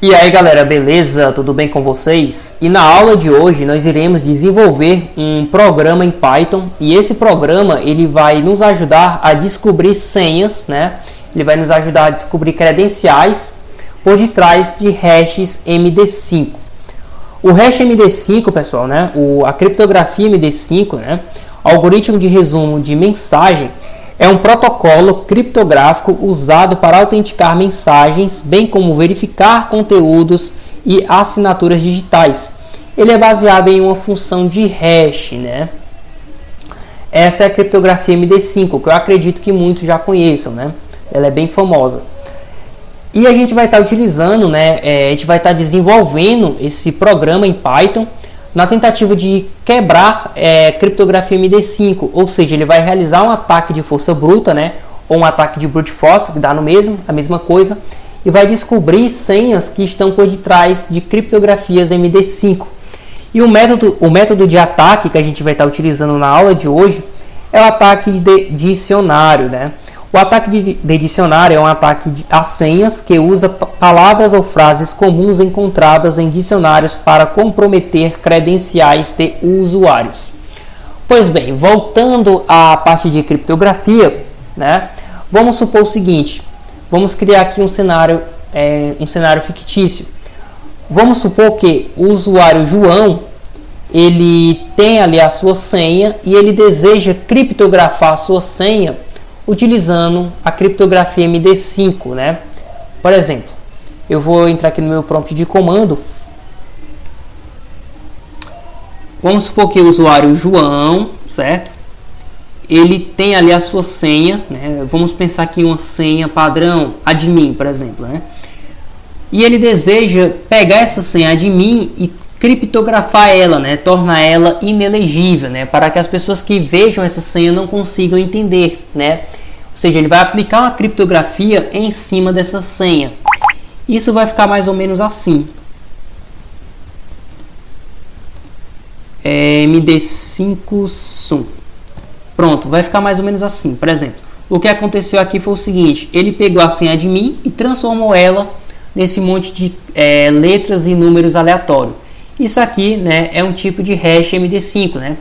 E aí galera, beleza? Tudo bem com vocês? E na aula de hoje nós iremos desenvolver um programa em Python e esse programa ele vai nos ajudar a descobrir senhas, né? Ele vai nos ajudar a descobrir credenciais por detrás de hashes MD5. O hash MD5, pessoal, né? A criptografia MD5, né? Algoritmo de resumo de mensagem, é um protocolo criptográfico usado para autenticar mensagens, bem como verificar conteúdos e assinaturas digitais. Ele é baseado em uma função de hash, né? Essa é a criptografia MD5, que eu acredito que muitos já conheçam, né? Ela é bem famosa. E a gente vai estar utilizando, né? A gente vai estar desenvolvendo esse programa em Python na tentativa de quebrar criptografia MD5, ou seja, ele vai realizar um ataque de força bruta, né, ou um ataque de brute force, que dá a mesma coisa, e vai descobrir senhas que estão por detrás de criptografias MD5. E o método de ataque que a gente vai estar utilizando na aula de hoje é o ataque de dicionário, né? O ataque de dicionário é um ataque a senhas que usa palavras ou frases comuns encontradas em dicionários para comprometer credenciais de usuários. Pois bem, voltando à parte de criptografia, né, vamos supor o seguinte, vamos criar aqui um cenário fictício. Vamos supor que o usuário João, ele tem ali a sua senha e ele deseja criptografar a sua senha utilizando a criptografia MD5, né? Por exemplo, eu vou entrar aqui no meu prompt de comando. Vamos supor que o usuário João, certo? Ele tem ali a sua senha, né? Vamos pensar aqui em uma senha padrão admin, por exemplo, né? E ele deseja pegar essa senha admin e criptografar ela, né? Tornar ela inelegível, né? Para que as pessoas que vejam essa senha não consigam entender, né? Ou seja, ele vai aplicar uma criptografia em cima dessa senha. Isso vai ficar mais ou menos assim. MD5 sum. Pronto, vai ficar mais ou menos assim. Por exemplo, o que aconteceu aqui foi o seguinte: ele pegou a senha admin e transformou ela nesse monte de letras e números aleatórios. Isso aqui, né, é um tipo de hash MD5, né?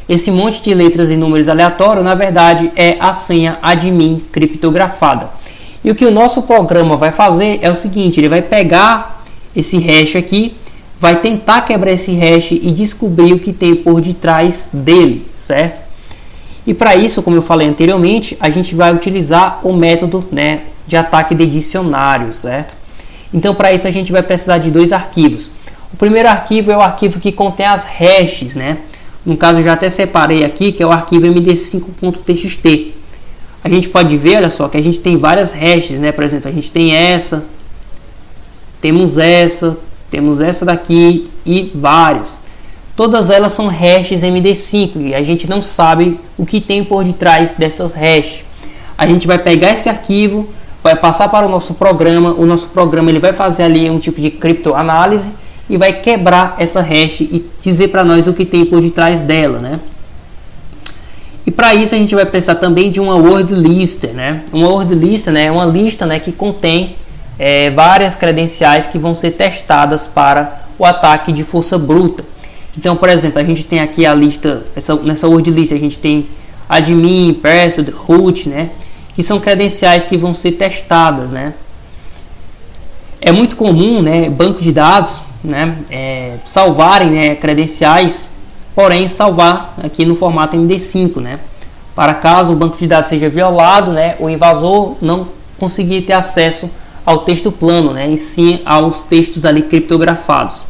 Esse monte de letras e números aleatórios, na verdade, é a senha admin criptografada. E o que o nosso programa vai fazer é o seguinte: ele vai pegar esse hash aqui, vai tentar quebrar esse hash e descobrir o que tem por detrás dele, certo? E para isso, como eu falei anteriormente, a gente vai utilizar o método, né, de ataque de dicionário, certo? Então, para isso, a gente vai precisar de dois arquivos. O primeiro arquivo é o arquivo que contém as hashes, né? No caso, eu já até separei aqui, que é o arquivo md5.txt. A gente pode ver, olha só, que a gente tem várias hashes, né? Por exemplo, a gente tem essa, temos essa daqui e várias. Todas elas são hashes MD5 e a gente não sabe o que tem por detrás dessas hashes. A gente vai pegar esse arquivo, vai passar para o nosso programa ele vai fazer ali um tipo de criptoanálise e vai quebrar essa hash e dizer para nós o que tem por detrás dela, né? E para isso a gente vai precisar também de uma word list, né? Uma word list, né, é uma lista, né, que contém várias credenciais que vão ser testadas para o ataque de força bruta. Então, por exemplo, a gente tem aqui a lista, nessa word list a gente tem admin, password, root, né? Que são credenciais que vão ser testadas, né? É muito comum, né, banco de dados, né, salvarem, né, credenciais, porém salvar aqui no formato MD5, né, para caso o banco de dados seja violado, né, o invasor não conseguir ter acesso ao texto plano, né, e sim aos textos ali criptografados.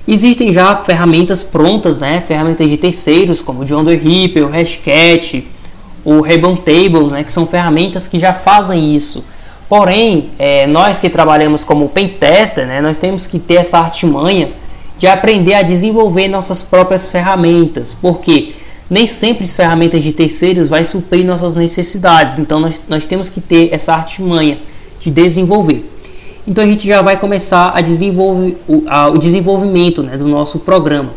Existem já ferramentas prontas, né, ferramentas de terceiros como o John Doe Reaper, o Hashcat, o Ribbon Tables, né, que são ferramentas que já fazem isso. Porém, nós que trabalhamos como pentester, né, nós temos que ter essa artimanha de aprender a desenvolver nossas próprias ferramentas, porque nem sempre as ferramentas de terceiros vai suprir nossas necessidades. Então, nós temos que ter essa artimanha de desenvolver. Então, a gente já vai começar a desenvolver o desenvolvimento, né, do nosso programa.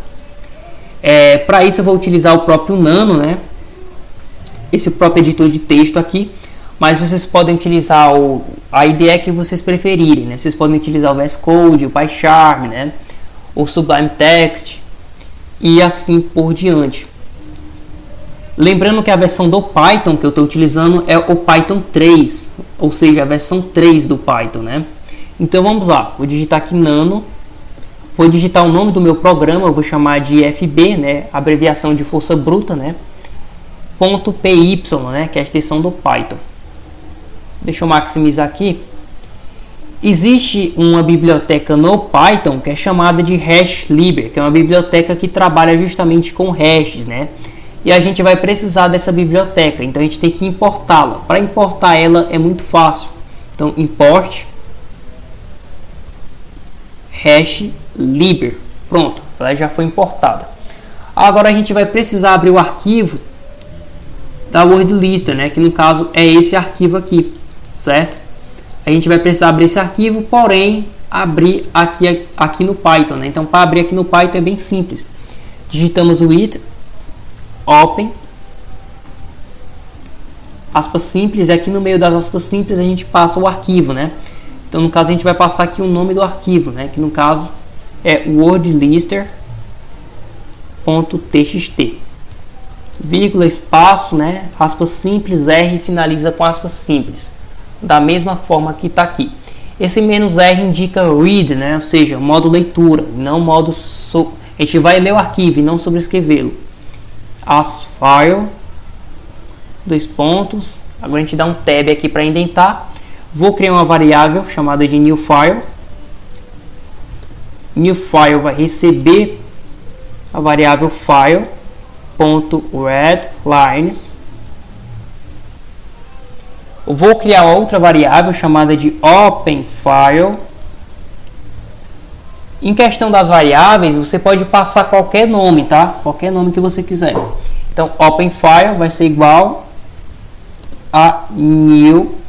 Para isso, eu vou utilizar o próprio Nano, né, esse próprio editor de texto aqui. mas vocês podem utilizar a IDE que vocês preferirem, né? Vocês podem utilizar o VS Code, o PyCharm, né? O Sublime Text e assim por diante. Lembrando que a versão do Python que eu estou utilizando é o Python 3, ou seja, a versão 3 do Python, né? Então vamos lá, vou digitar aqui nano, vou digitar o nome do meu programa, eu vou chamar de FB, né? Abreviação de força bruta, né? .py, né? Que é a extensão do Python. Deixa eu maximizar aqui. Existe uma biblioteca no Python que é chamada de HashLibr, que é uma biblioteca que trabalha justamente com hashes, né? E a gente vai precisar dessa biblioteca, então a gente tem que importá-la. Para importar ela é muito fácil. Então import HashLibr. Pronto, ela já foi importada. Agora a gente vai precisar abrir o arquivo da WordLister, né? Que no caso é esse arquivo aqui, certo? A gente vai precisar abrir esse arquivo, porém abrir aqui no Python, né? Então para abrir aqui no Python é bem simples. Digitamos o it open aspas simples, e aqui no meio das aspas simples a gente passa o arquivo, né? Então no caso a gente vai passar aqui o nome do arquivo, né? Que no caso é wordlister.txt, vírgula, espaço, né? Aspas simples, R finaliza com aspas simples, da mesma forma que está aqui. Esse "-r" indica read, né? Ou seja, modo leitura, não modo a gente vai ler o arquivo e não sobrescrevê-lo. As file, dois pontos. Agora a gente dá um tab aqui para indentar. Vou criar uma variável chamada de new file. New file vai receber a variável file.readlines. Eu vou criar outra variável chamada de openFile. Em questão das variáveis, você pode passar qualquer nome, tá? Qualquer nome que você quiser. Então, openFile vai ser igual a new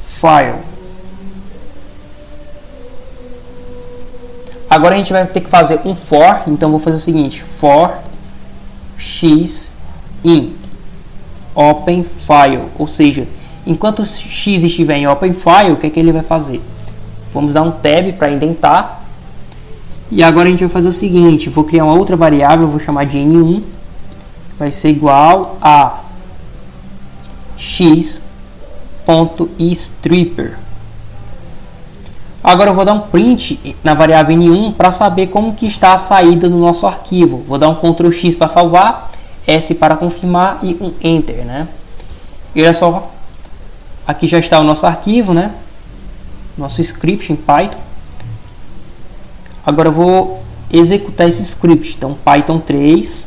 file. Agora a gente vai ter que fazer um for, então vou fazer o seguinte: for x in openFile, ou seja, enquanto x estiver em openFile, o que é que ele vai fazer? Vamos dar um tab para indentar. E agora a gente vai fazer o seguinte: vou criar uma outra variável, vou chamar de n1, vai ser igual a x.stripper. Agora eu vou dar um print na variável n1 para saber como que está a saída do nosso arquivo. Vou dar um Ctrl X para salvar, S para confirmar e um Enter, né? E olha só, aqui já está o nosso arquivo, né? Nosso script em Python. Agora eu vou executar esse script. Então Python 3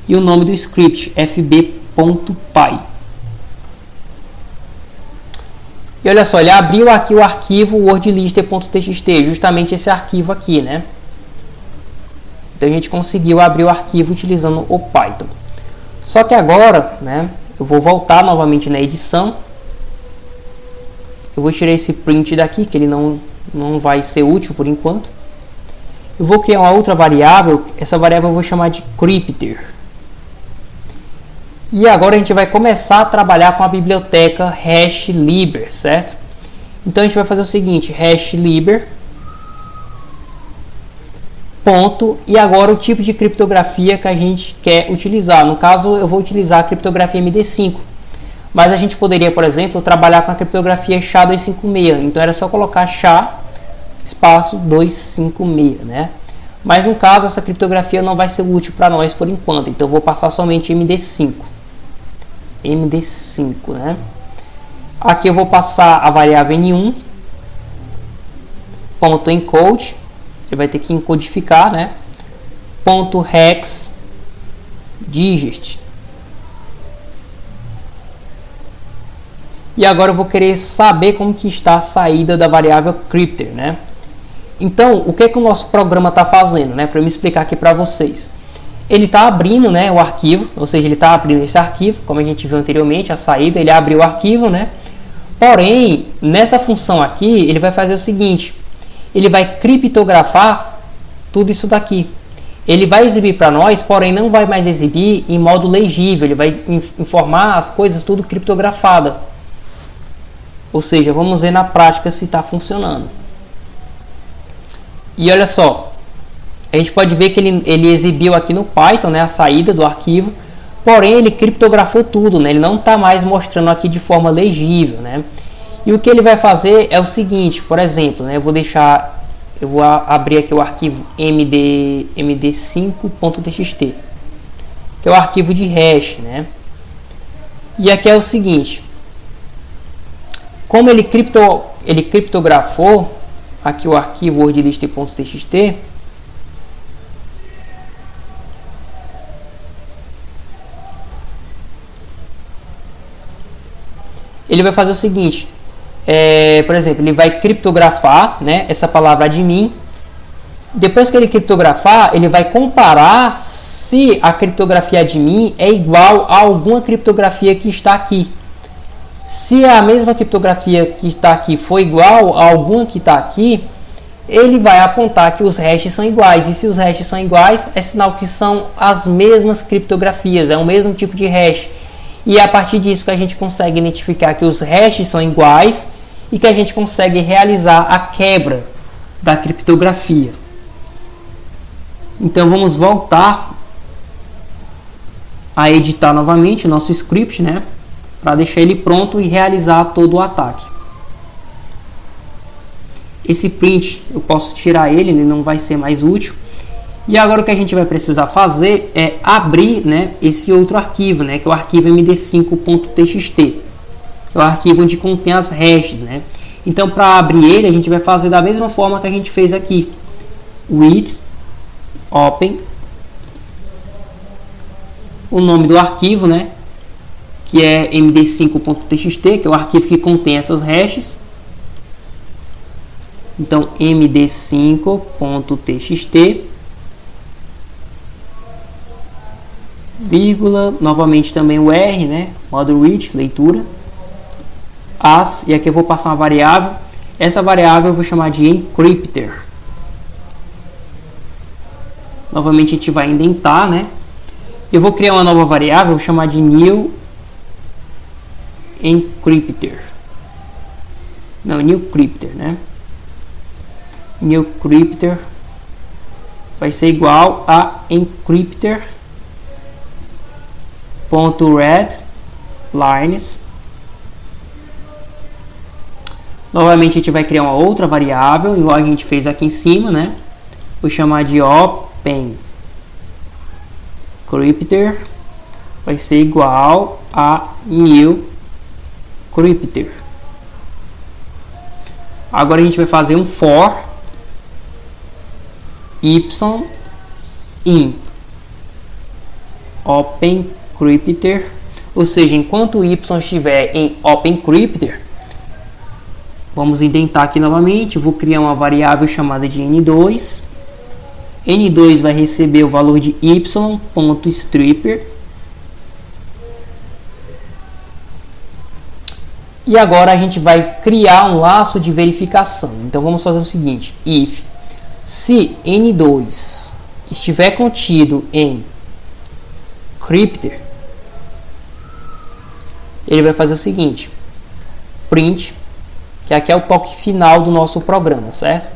e o nome do script fb.py. E olha só, ele abriu aqui o arquivo wordlister.txt, justamente esse arquivo aqui, né? Então a gente conseguiu abrir o arquivo utilizando o Python. Só que agora, né, eu vou voltar novamente na edição. Eu vou tirar esse print daqui, que ele não vai ser útil por enquanto. Eu vou criar uma outra variável, essa variável eu vou chamar de crypter. E agora a gente vai começar a trabalhar com a biblioteca HashLibr, certo? Então a gente vai fazer o seguinte: HashLibr, ponto, e agora o tipo de criptografia que a gente quer utilizar. No caso, eu vou utilizar a criptografia MD5. Mas a gente poderia, por exemplo, trabalhar com a criptografia SHA-256. Então era só colocar SHA espaço 256, né? Mas no caso, essa criptografia não vai ser útil para nós por enquanto. Então eu vou passar somente MD5. MD5, né? Aqui eu vou passar a variável N1, ponto encode. Ele vai ter que encodificar, né? Ponto hex digit. E agora eu vou querer saber como que está a saída da variável crypter, né? Então, o que que o nosso programa está fazendo, né? Para me explicar aqui para vocês. Ele está abrindo, né, o arquivo, ou seja, ele está abrindo esse arquivo, como a gente viu anteriormente, a saída, ele abriu o arquivo, né? Porém, nessa função aqui, ele vai fazer o seguinte: ele vai criptografar tudo isso daqui. ele vai exibir para nós, porém não vai mais exibir em modo legível, ele vai informar as coisas tudo criptografada. Ou seja, vamos ver na prática se está funcionando. E olha só, a gente pode ver que ele exibiu aqui no Python, né, a saída do arquivo, porém ele criptografou tudo, né, ele não está mais mostrando aqui de forma legível, né. E o que ele vai fazer é o seguinte, por exemplo, né, eu vou abrir aqui o arquivo md5.txt, que é o arquivo de hash, né? E aqui é o seguinte, como ele criptografou aqui o arquivo wordlist.txt, ele vai fazer o seguinte, por exemplo, ele vai criptografar, né, essa palavra admin. Depois que ele criptografar, ele vai comparar se a criptografia admin é igual a alguma criptografia que está aqui. Se a mesma criptografia que está aqui for igual a alguma que está aqui, ele vai apontar que os hashes são iguais. E se os hashes são iguais, é sinal que são as mesmas criptografias, é o mesmo tipo de hash. E é a partir disso que a gente consegue identificar que os hashes são iguais e que a gente consegue realizar a quebra da criptografia. Então vamos voltar a editar novamente o nosso script, né, para deixar ele pronto e realizar todo o ataque. Esse print eu posso tirar ele não vai ser mais útil. E agora o que a gente vai precisar fazer é abrir, né, esse outro arquivo, né, que é o arquivo md5.txt, que é o arquivo onde contém as hashes, né. Então, para abrir ele, a gente vai fazer da mesma forma que a gente fez aqui. With open o nome do arquivo, né, que é md5.txt, que é o arquivo que contém essas hashes. Então, md5.txt, vírgula, novamente também o R, né, modo read, leitura, as, e aqui eu vou passar uma variável. Essa variável eu vou chamar de encrypter. Novamente a gente vai indentar, né? Eu vou criar uma nova variável, vou chamar de new encrypter. Não, new crypter, né? New crypter vai ser igual a encrypter ponto read lines. Novamente a gente vai criar uma outra variável, igual a gente fez aqui em cima, né? Vou chamar de open crypter, vai ser igual a new crypter. Agora a gente vai fazer um for y in open crypter, ou seja, enquanto o y estiver em open crypter, vamos indentar aqui novamente, vou criar uma variável chamada de n2. N2 vai receber o valor de y.stripper. E agora a gente vai criar um laço de verificação. Então vamos fazer o seguinte, if se n2 estiver contido em crypter, ele vai fazer o seguinte, print, que aqui é o toque final do nosso programa, certo?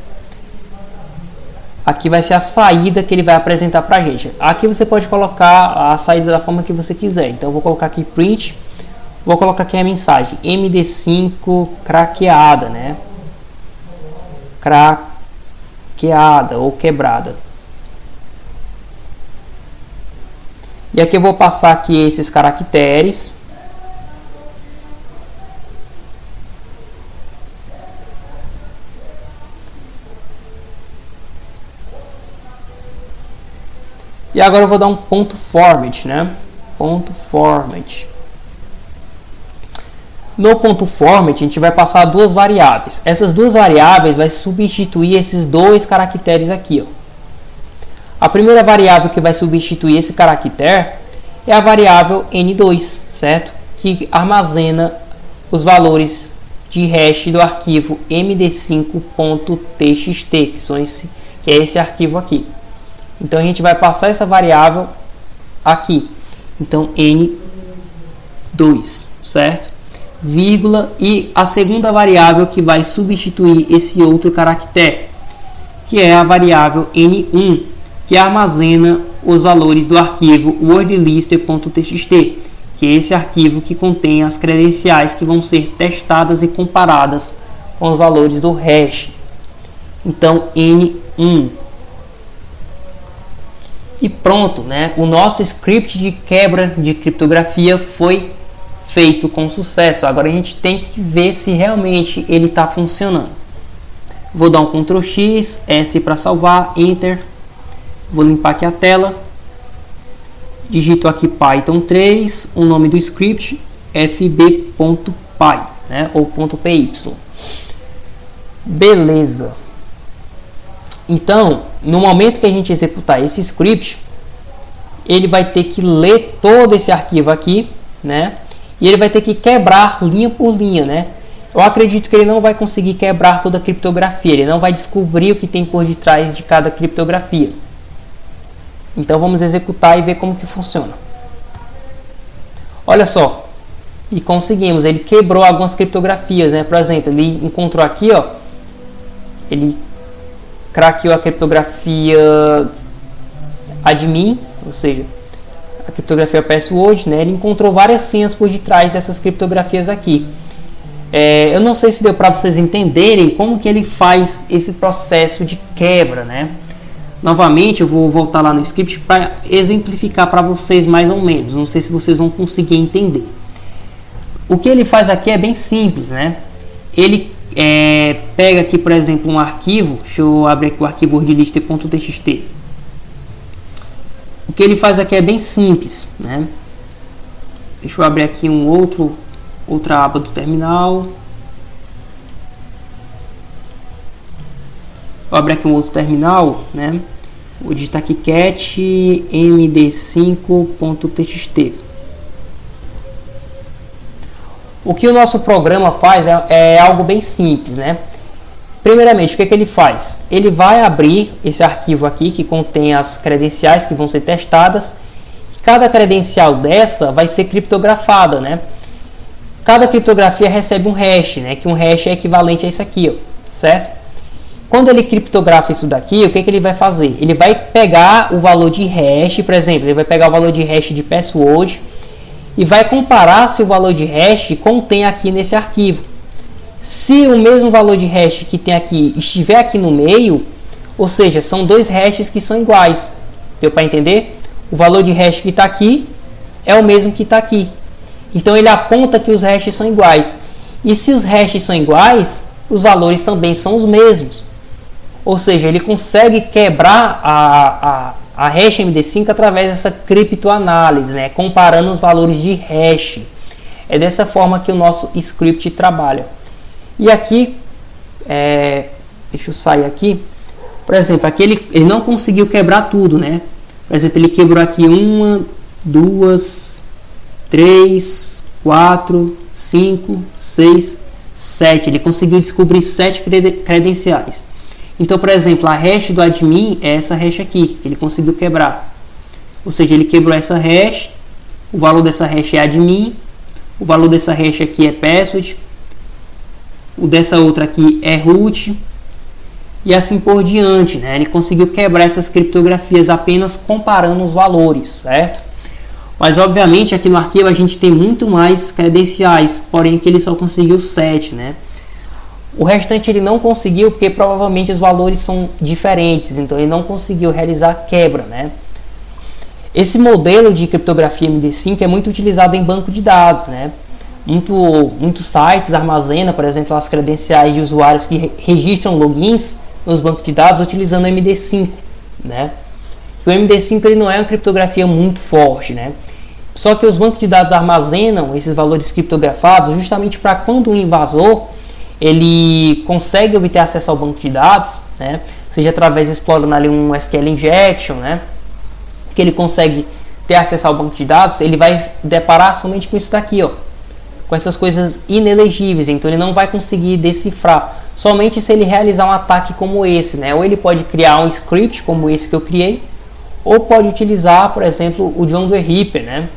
Aqui vai ser a saída que ele vai apresentar para a gente. Aqui você pode colocar a saída da forma que você quiser. Então eu vou colocar aqui print, vou colocar aqui a mensagem md5 craqueada, né? Craqueada ou quebrada. E aqui eu vou passar aqui esses caracteres. E agora eu vou dar um ponto format, né? Ponto format. No ponto format, a gente vai passar duas variáveis. Essas duas variáveis vai substituir esses dois caracteres aqui, ó. A primeira variável que vai substituir esse caractere é a variável n2, certo? Que armazena os valores de hash do arquivo md5.txt, que é esse arquivo aqui. Então a gente vai passar essa variável aqui. Então N2, certo? Vírgula e a segunda variável que vai substituir esse outro caractere, que é a variável N1, que armazena os valores do arquivo wordlister.txt, que é esse arquivo que contém as credenciais que vão ser testadas e comparadas com os valores do hash. Então N1. E pronto, né? O nosso script de quebra de criptografia foi feito com sucesso. Agora a gente tem que ver se realmente ele está funcionando. Vou dar um Ctrl X, S para salvar, Enter. Vou limpar aqui a tela. Digito aqui Python 3, o nome do script fb.py, né? Ou .py. Beleza. Então, no momento que a gente executar esse script, ele vai ter que ler todo esse arquivo aqui, né? E ele vai ter que quebrar linha por linha, né? Eu acredito que ele não vai conseguir quebrar toda a criptografia, ele não vai descobrir o que tem por detrás de cada criptografia. Então vamos executar e ver como que funciona. Olha só, e conseguimos, ele quebrou algumas criptografias, né? Por exemplo, ele encontrou aqui, ó, ele craqueou a criptografia admin, ou seja, a criptografia password, né? Ele encontrou várias senhas por detrás dessas criptografias aqui. Eu não sei se deu para vocês entenderem como que ele faz esse processo de quebra, né? Novamente, eu vou voltar lá no script para exemplificar para vocês mais ou menos. Não sei se vocês vão conseguir entender. O que ele faz aqui é bem simples, né? Ele pega aqui, por exemplo, um arquivo. Deixa eu abrir aqui o arquivo wordlister.txt. O que ele faz aqui é bem simples, né? Deixa eu abrir aqui outra aba do terminal. Vou abrir aqui um outro terminal, né? Vou digitar aqui cat md5.txt. O que o nosso programa faz é algo bem simples, né? Primeiramente, o que ele faz? Ele vai abrir esse arquivo aqui que contém as credenciais que vão ser testadas. Cada credencial dessa vai ser criptografada, né? Cada criptografia recebe um hash, né? Que um hash é equivalente a isso aqui, ó, certo? Quando ele criptografa isso daqui, o que ele vai fazer? Ele vai pegar o valor de hash, por exemplo, ele vai pegar o valor de hash de password e vai comparar se o valor de hash contém aqui nesse arquivo. Se o mesmo valor de hash que tem aqui estiver aqui no meio, ou seja, são dois hashes que são iguais. Deu para entender? O valor de hash que está aqui é o mesmo que está aqui. Então ele aponta que os hashes são iguais. E se os hashes são iguais, os valores também são os mesmos. Ou seja, ele consegue quebrar a hash MD5 através dessa criptoanálise, né? Comparando os valores de hash. É dessa forma que o nosso script trabalha. E aqui, deixa eu sair aqui. Por exemplo, aqui ele não conseguiu quebrar tudo, né? Por exemplo, ele quebrou aqui 1, 2, 3, 4, 5, 6, 7. Ele conseguiu descobrir 7 credenciais. Então, por exemplo, a hash do admin é essa hash aqui, que ele conseguiu quebrar. Ou seja, ele quebrou essa hash, o valor dessa hash é admin, o valor dessa hash aqui é password, o dessa outra aqui é root, e assim por diante, né? Ele conseguiu quebrar essas criptografias apenas comparando os valores, certo? Mas, obviamente, aqui no arquivo a gente tem muito mais credenciais, porém aqui ele só conseguiu 7, né? O restante ele não conseguiu porque provavelmente os valores são diferentes, então ele não conseguiu realizar a quebra, né? Esse modelo de criptografia MD5 é muito utilizado em banco de dados, né? Muitos sites armazenam, por exemplo, as credenciais de usuários que registram logins nos bancos de dados utilizando o MD5, né? O MD5 ele não é uma criptografia muito forte, né? Só que os bancos de dados armazenam esses valores criptografados justamente para quando um invasor ele consegue obter acesso ao banco de dados, né? Seja através de explorando ali um SQL injection, né? Que ele consegue ter acesso ao banco de dados, ele vai deparar somente com isso daqui, ó, com essas coisas inelegíveis. Então ele não vai conseguir decifrar, somente se ele realizar um ataque como esse, né? Ou ele pode criar um script como esse que eu criei, ou pode utilizar, por exemplo, o John Doe Reaper, né,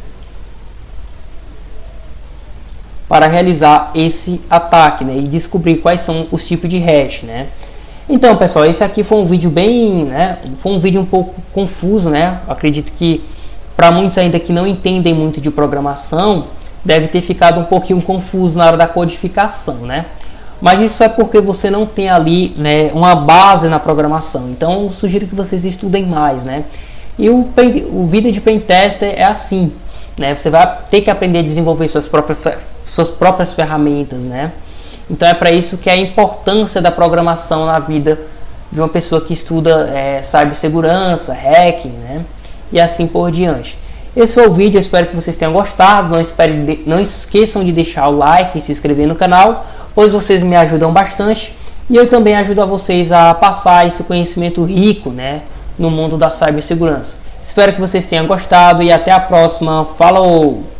para realizar esse ataque, né, e descobrir quais são os tipos de hash, né. Então, pessoal, esse aqui foi um vídeo bem, né, foi um vídeo um pouco confuso, né. Acredito que para muitos ainda que não entendem muito de programação, deve ter ficado um pouquinho confuso na hora da codificação, né. Mas isso é porque você não tem ali, né, uma base na programação. Então, eu sugiro que vocês estudem mais, né. E o vídeo de Pentester é assim, né, você vai ter que aprender a desenvolver suas próprias ferramentas, né. Então é para isso que é a importância da programação na vida de uma pessoa que estuda cibersegurança, hacking, né, e assim por diante. Esse foi o vídeo, eu espero que vocês tenham gostado. Não esqueçam de deixar o like e se inscrever no canal, pois vocês me ajudam bastante e eu também ajudo a vocês a passar esse conhecimento rico, né, no mundo da cibersegurança. Espero que vocês tenham gostado e até a próxima. Falou!